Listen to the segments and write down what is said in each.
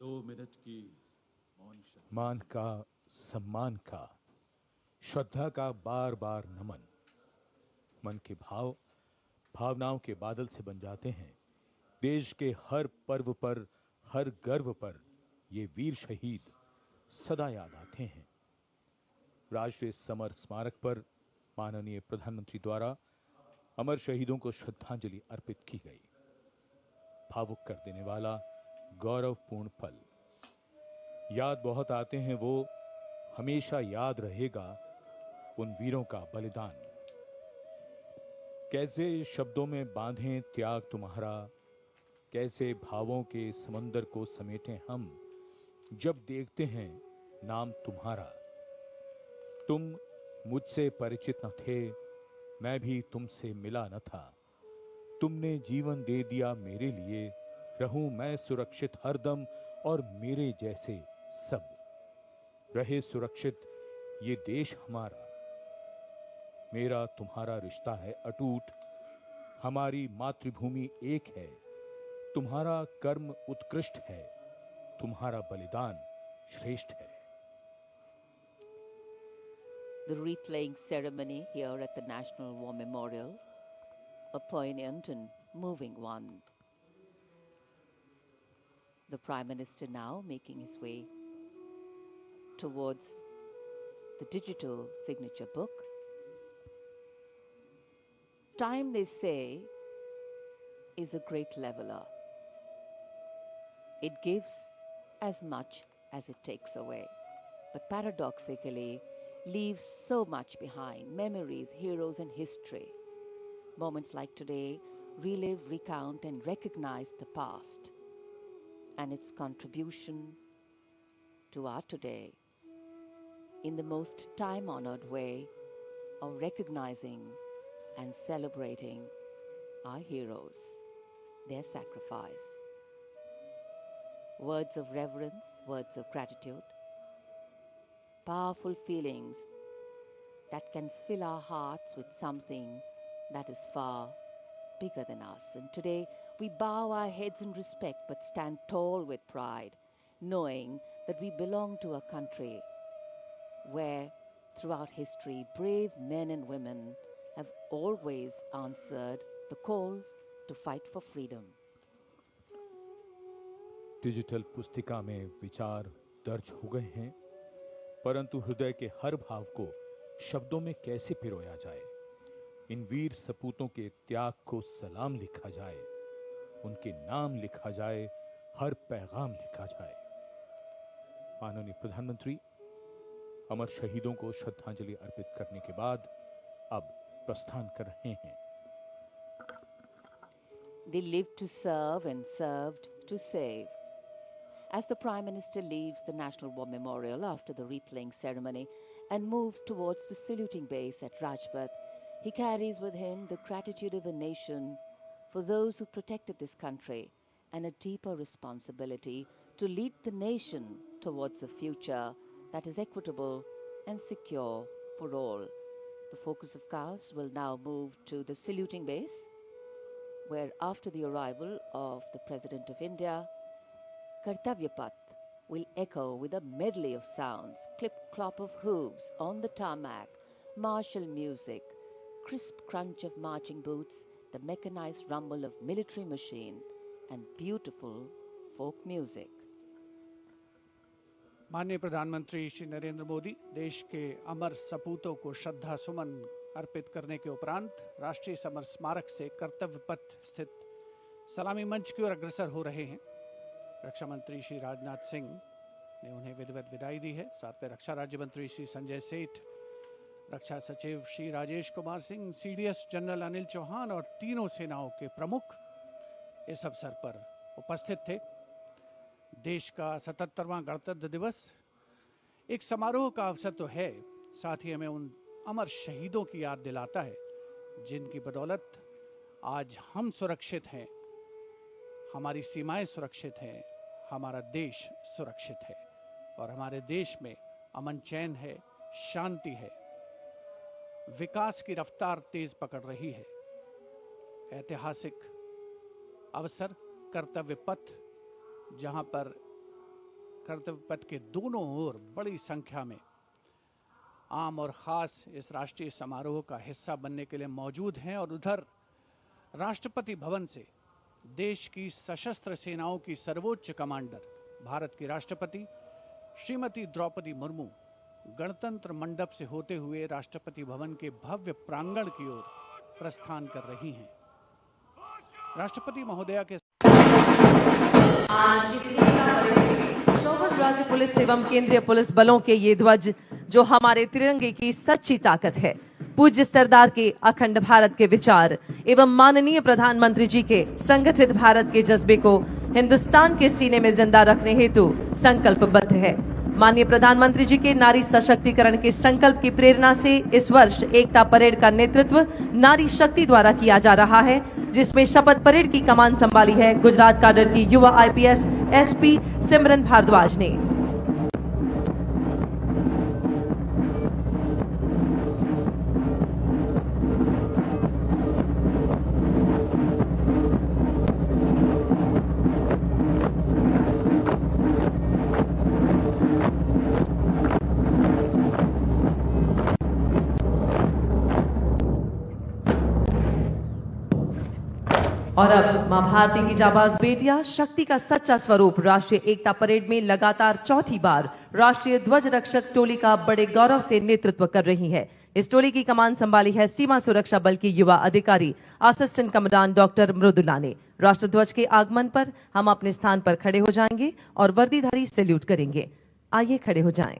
2 minute की मौन श्रद्धा, मान का, सम्मान का, श्रद्धा का बार बार नमन। मन के भाव भावनाओं के बादल से बन जाते हैं। देश के हर पर्व पर, हर गर्व पर ये वीर शहीद सदा याद आते हैं। राष्ट्रीय समर स्मारक पर माननीय प्रधानमंत्री द्वारा अमर शहीदों को श्रद्धांजलि अर्पित की गई। भावुक कर देने वाला गौरवपूर्ण पल। याद बहुत आते हैं वो, हमेशा याद रहेगा उन वीरों का बलिदान। कैसे शब्दों में बांधें त्याग तुम्हारा, कैसे भावों के समंदर को समेटें हम, जब देखते हैं नाम तुम्हारा। तुम मुझसे परिचित न थे, मैं भी तुमसे मिला न था। तुमने जीवन दे दिया मेरे लिए, रहूं मैं सुरक्षित हरदम और मेरे जैसे सब रहे सुरक्षित ये देश हमारा। मेरा तुम्हारा रिश्ता है अटूट, हमारी मातृभूमि एक है। तुम्हारा कर्म उत्कृष्ट है, तुम्हारा बलिदान श्रेष्ठ है। The wreath-laying ceremony here at the National War Memorial, a poignant and moving one. The Prime Minister now making his way towards the digital signature book. Time, they say, is a great leveler. It gives as much as it takes away, but paradoxically leaves so much behind: memories, heroes, and history. Moments like today relive, recount, and recognize the past and its contribution to our today in the most time-honored way of recognizing and celebrating our heroes, their sacrifice. Words of reverence, words of gratitude, powerful feelings that can fill our hearts with something that is far bigger than us. And today we bow our heads in respect but stand tall with pride, knowing that we belong to a country where throughout history brave men and women have always answered the call to fight for freedom. Digital पुस्तिका में विचार दर्ज हो गए हैं, परंतु हृदय के हर भाव को शब्दों में कैसे पिरोया जाए। इन वीर सपूतों के त्याग को सलाम लिखा जाए, उनके नाम लिखा जाए, हर पैगाम लिखा जाए। माननीय प्रधानमंत्री अमर शहीदों को श्रद्धांजलि अर्पित करने के बाद अब प्रस्थान कर रहे हैं। They lived to serve and served to save. As the Prime Minister leaves the National War Memorial after the wreath-laying ceremony and moves towards the saluting base at Rajpath, he carries with him the gratitude of a nation for those who protected this country and a deeper responsibility to lead the nation towards a future that is equitable and secure for all. The focus of course will now move to the saluting base, where after the arrival of the President of India, Kartavya Path will echo with a medley of sounds: clip-clop of hooves on the tarmac, martial music, crisp crunch of marching boots, the mechanized rumble of military machine, and beautiful folk music. माननीय प्रधानमंत्री श्री नरेंद्र मोदी देश के अमर सपूतों को श्रद्धा सुमन अर्पित करने के उपरांत राष्ट्रीय समर स्मारक से कर्तव्य पथ स्थित सलामी मंच की ओर अग्रसर हो रहे हैं। रक्षा मंत्री श्री राजनाथ सिंह ने उन्हें विधिवत विदाई दी है। साथ में रक्षा राज्य मंत्री श्री संजय सेठ, रक्षा सचिव श्री राजेश कुमार सिंह, सीडीएस जनरल अनिल चौहान और तीनों सेनाओं के प्रमुख इस अवसर पर उपस्थित थे। देश का 77वां गणतंत्र दिवस एक समारोह का अवसर तो है, साथ ही हमें उन अमर शहीदों की याद दिलाता है जिनकी बदौलत आज हम सुरक्षित हैं, हमारी सीमाएं सुरक्षित हैं, हमारा देश सुरक्षित है और हमारे देश में अमन चैन है, शांति है, विकास की रफ्तार तेज पकड़ रही है। ऐतिहासिक अवसर कर्तव्य पथ, जहां पर कर्तव्य पथ के दोनों ओर बड़ी संख्या में आम और खास इस राष्ट्रीय समारोह का हिस्सा बनने के लिए मौजूद हैं और उधर राष्ट्रपति भवन से देश की सशस्त्र सेनाओं की सर्वोच्च कमांडर भारत की राष्ट्रपति श्रीमती द्रौपदी मुर्मू गणतंत्र मंडप से होते हुए राष्ट्रपति भवन के भव्य प्रांगण की ओर प्रस्थान कर रही हैं। राष्ट्रपति महोदया के आज राज्य पुलिस एवं केंद्रीय पुलिस बलों के ये ध्वज जो हमारे तिरंगे की सच्ची ताकत है। पूज्य सरदार के अखंड भारत के विचार एवं माननीय प्रधानमंत्री जी के संगठित भारत के जज्बे को हिंदुस्तान के सीने में जिंदा रखने हेतु संकल्पबद्ध है। माननीय प्रधानमंत्री जी के नारी सशक्तिकरण के संकल्प की प्रेरणा से इस वर्ष एकता परेड का नेतृत्व नारी शक्ति द्वारा किया जा रहा है, जिसमें शपथ परेड की कमान संभाली है गुजरात काडर की युवा IPS SP सिमरन भारद्वाज ने। और अब मां भारती की जाबाज बेटियां शक्ति का सच्चा स्वरूप राष्ट्रीय एकता परेड में लगातार चौथी बार राष्ट्रीय ध्वज रक्षक टोली का बड़े गौरव से नेतृत्व कर रही है। इस टोली की कमान संभाली है सीमा सुरक्षा बल की युवा अधिकारी असिस्टेंट कमांडेंट डॉक्टर मृदुला ने। राष्ट्रध्वज के आगमन पर हम अपने स्थान पर खड़े हो जाएंगे और वर्दीधारी सैल्यूट करेंगे। आइए खड़े हो जाएं।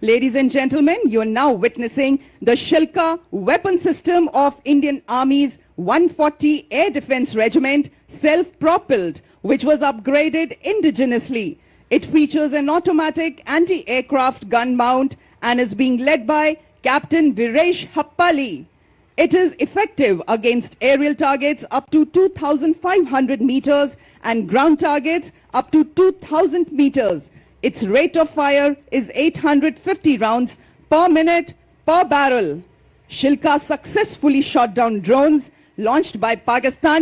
Ladies and gentlemen, you are now witnessing the Shilka weapon system of Indian Army's 140 Air Defense Regiment, self-propelled, which was upgraded indigenously. It features an automatic anti-aircraft gun mount and is being led by Captain Viresh Happali. It is effective against aerial targets up to 2,500 meters and ground targets up to 2,000 meters. Its rate of fire is 850 rounds per minute per barrel. Shilka successfully shot down drones launched by Pakistan